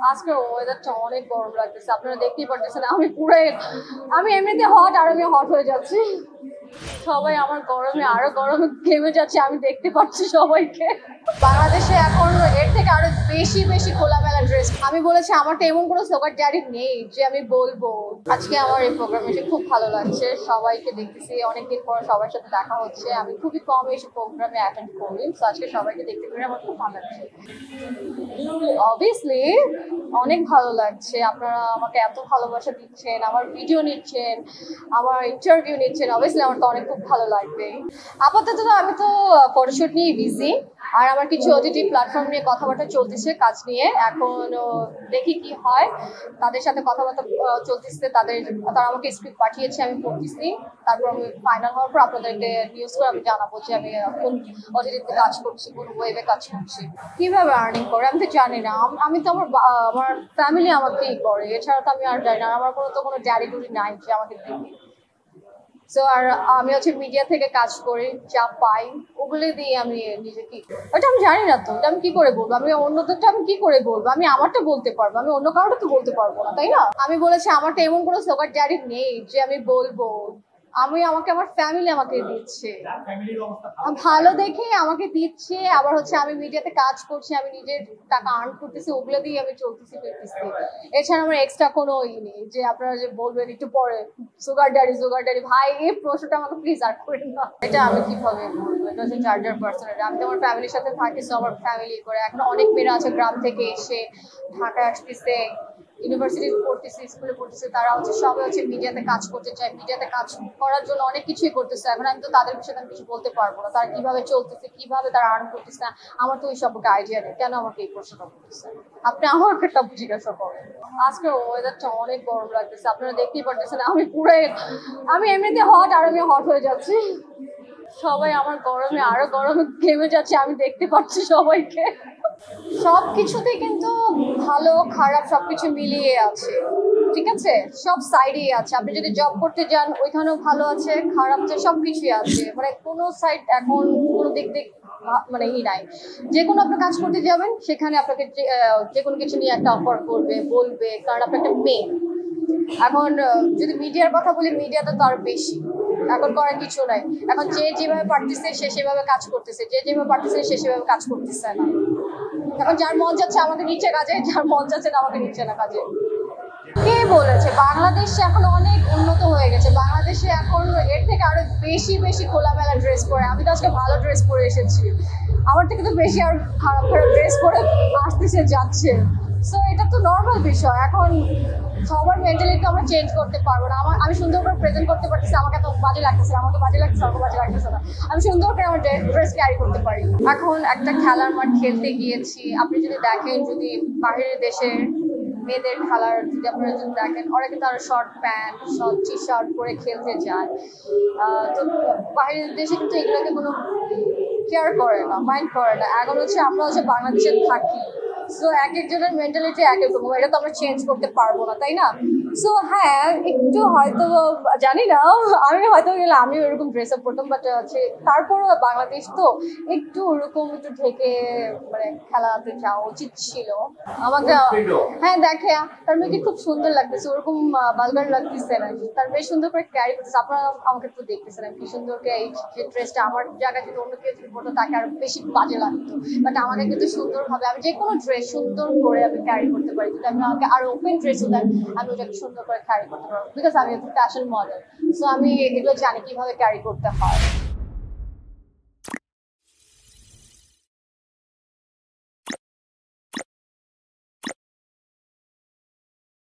আজকের ওয়েদারটা অনেক গরম লাগতেছে, আপনারা দেখতেই পারতেছেন। আমি এমনিতে হট আর আমি হট হয়ে যাচ্ছি। সবাই আমার গরমে আরো গরমে ঘেমে যাচ্ছে, আমি দেখতে পাচ্ছি সবাইকে। বাংলাদেশে এখন এর থেকে আরো বেশি বেশি খোলামেলা ড্রেস। আমি বলেছি আমারটা এমন কোনো সুগার ড্যাডি নেই যে আমি বলবো। আজকে আমার এই প্রোগ্রামে এসে খুব ভালো লাগছে, সবাইকে দেখতেছি, অনেকদিন পর সবার সাথে দেখা হচ্ছে। আমি খুবই কম এসে প্রোগ্রামে অ্যাটেন্ড করি, তো আজকে সবাইকে দেখতে পেরে আমার খুব ভালো লাগছে। অবভিয়াসলি অনেক ভালো লাগছে, আপনারা আমাকে এত ভালোবাসা দিচ্ছেন, আমার ভিডিও নিচ্ছেন, আমার ইন্টারভিউ নিচ্ছেন, অবভিয়াসলি আমার তো অনেক খুব ভালো লাগবে। আপাতত আমি তো ফটোশুট নিয়ে বিজি, আর আমার কিছু ওটিটি প্ল্যাটফর্ম নিয়ে কথাবার্তা চলতেছে, কাজ নিয়ে। এখন দেখি কি হয়, তাদের সাথে কথাবার্তা চলতেছে। তারা আমাকে স্ক্রিপ্ট পাঠিয়েছে, আমি পড়তেছি। তারপর আমি ফাইনাল হওয়ার পর আপনাদেরকে নিউজ করে আমি জানাবো যে আমি কোন ওটিটিতে কাজ করছি, কোন ওয়েবে কাজ করছি। কিভাবে আর্নিং করে আমি তো জানি না। আমি তো আমার ফ্যামিলি আমাকেই করে, এছাড়া তো আমি আর জানি না। আমার কোনো ড্যাডি টুডি নাই যে আমাকে দিবে। সো আর আমি হচ্ছে মিডিয়া থেকে কাজ করি, যা পাই ওগুলো দিয়ে আমি নিজেকে, ওটা আমি জানি না তো, ওটা আমি কি করে বলবো? আমি অন্যদেরটা আমি কি করে বলবো? আমি আমারটা বলতে পারবো, আমি অন্য কারোটা তো বলতে পারবো না, তাই না? আমি বলেছি আমারটা এমন কোনো সুগার ড্যাডি নেই যে আমি বলবো। আমার ফ্যামিলি আমাকে দিচ্ছে, ভালো দেখে আমাকে দিচ্ছে। আবার হচ্ছে আমি মিডিয়াতে কাজ করছি, আমি নিজের টাকা আর্ন করতেছি, ওগুলো দিয়ে আমি চলতেছি ফিরতেছি। এছাড়া আমার এক্সট্রা কোনো নেই যে আপনারা যে বলবেন একটু পরে সুগার ড্যাডি। ভাই এই প্রশ্নটা আমাকে প্লিজ আর করেন না। এটা আমি কিভাবে বলবো? এটা হচ্ছে চার্জার পার্সোনালিটি। আমি তো আমার ফ্যামিলির সাথে থাকি, সো আমার ফ্যামিলি করে। এখন অনেক মেয়েরা আছে গ্রাম থেকে এসে ঢাকা আসতেছে, ইউনিভার্সিটি পড়তেছে, স্কুলে পড়তেছে, তারা হচ্ছে সবাই হচ্ছে মিডিয়াতে কাজ করতে চায়, মিডিয়াতে কাজ করার জন্য অনেক কিছুই করতেছে। এখন আমি তো তাদের বিষয়ে আমি কিছু বলতে পারবো না, তারা কিভাবে চলতেছে, কিভাবে তারা আর্ন করতেছে, আমার তো ওই সম্পর্কে আইডিয়া নেই। কেন আমাকে এই প্রশ্নটা করতেছে? আপনি আমার একটা জিজ্ঞাসা করেন। আজকের ওয়েদারটা অনেক গরম লাগতেছে, আপনারা দেখতেই পারতেছেন। আমি এমনিতে হট আর আমি হট হয়ে যাচ্ছি। সবাই আমার গরমে আরো গরমে ঘেমে যাচ্ছে, আমি দেখতে পাচ্ছি সবাইকে। সবকিছুতেই কিন্তু ভালো খারাপ সবকিছু মিলিয়ে আছে, ঠিক আছে? সব সাইডেই আছে। আপনি যদি জব করতে যান ওইখানেও ভালো আছে, খারাপ আছে, সবকিছুই আছে। মানে কোনো সাইড এখন কোনো দিক মানে নাই। যে কোনো আপনি কাজ করতে যাবেন সেখানে আপনাকে যে কোনো কিছু নিয়ে একটা অফার করবে, বলবে, কারণ আপনি একটা মেয়ে। এখন যদি মিডিয়ার কথা বলি, মিডিয়াতে তো আরো বেশি। এখন করার কিছু নাই। এখন যে যেভাবে পারতেছে সে সেভাবে কাজ করতেছে, যে যেভাবে পারতেছে সে সেভাবে কাজ করতেছে না। এখন যার মন যাচ্ছে আমাকে নিচে কাজে, যার মন যাচ্ছে না আমাকে নিচে না কাজে। কে বলেছে? বাংলাদেশ এখন অনেক উন্নত হয়ে গেছে। বাংলাদেশে এখন এর থেকে আরো বেশি বেশি খোলামেলা ড্রেস পরে। আমি তো আজকে ভালো ড্রেস পরে এসেছি, আমার থেকে তো বেশি আর খারাপ খারাপ ড্রেস পরে আসতেছে যাচ্ছে। সো এটা তো নর্মাল বিষয়। এখন সবার মেন্টালিটি আমরা চেঞ্জ করতে পারবো না। আমি সুন্দর করে প্রেজেন্ট করতে পারতেছি, আমাকে এত বাজে লাগতেছে, আমাকে বাজে লাগতেছে না। আমি সুন্দর করে আমার ড্রেস ক্যারি করতে পারি। এখন একটা খেলার মাঠ খেলতে গিয়েছি, আপনি যদি দেখেন, যদি বাইরের দেশের মেয়েদের খেলার যদি আপনারা যদি দেখেন, ওরা কিন্তু আরো short pant, short T shirt পরে খেলতে যায়। তো বাইরের দেশে কিন্তু এগুলোকে কোনো কেয়ার করে না, মাইন্ড করে না। এখন হচ্ছে আমরা হচ্ছে বাংলাদেশে থাকি, সো এক একজনের মেন্টালিটি এক এক রকম, এটা তো আমরা চেঞ্জ করতে পারবো না, তাই না? সো হ্যাঁ, একটু হয়তো জানি না, আমি হয়তো গেলে আমি ওরকম ড্রেস আপ করতাম, বাট হচ্ছে তারপরও বাংলাদেশ তো একটু ওরকম একটু ঢেকে মানে খেলাতে যাওয়া উচিত ছিল আমাকে। হ্যাঁ দেখে তার মেয়েকে খুব সুন্দর লাগতেছে, ওরকম বালগার লাগতেছে না, তার বেশ সুন্দর করে ক্যারি করতেছে। আপনারা আমাকে একটু দেখতেছেন কি সুন্দর করে এই যে ড্রেসটা, আমার জায়গায় যদি অন্য কেউ যদি পড়তো তাকে আরো বেশি বাজে লাগতো, বাট আমাকে কিন্তু সুন্দরভাবে আমি যে কোনো ড্রেস সুন্দর করে আমি ক্যারি করতে পারি। যদি আমি আমাকে আরো ওপেন ড্রেসও দেন, আমি ওটাকে সুন্দর করে ক্যারি করতে পারবো, বিকজ আমি একটা ফ্যাশন মডেল। সো আমি এগুলো জানি কিভাবে ক্যারি করতে হয়।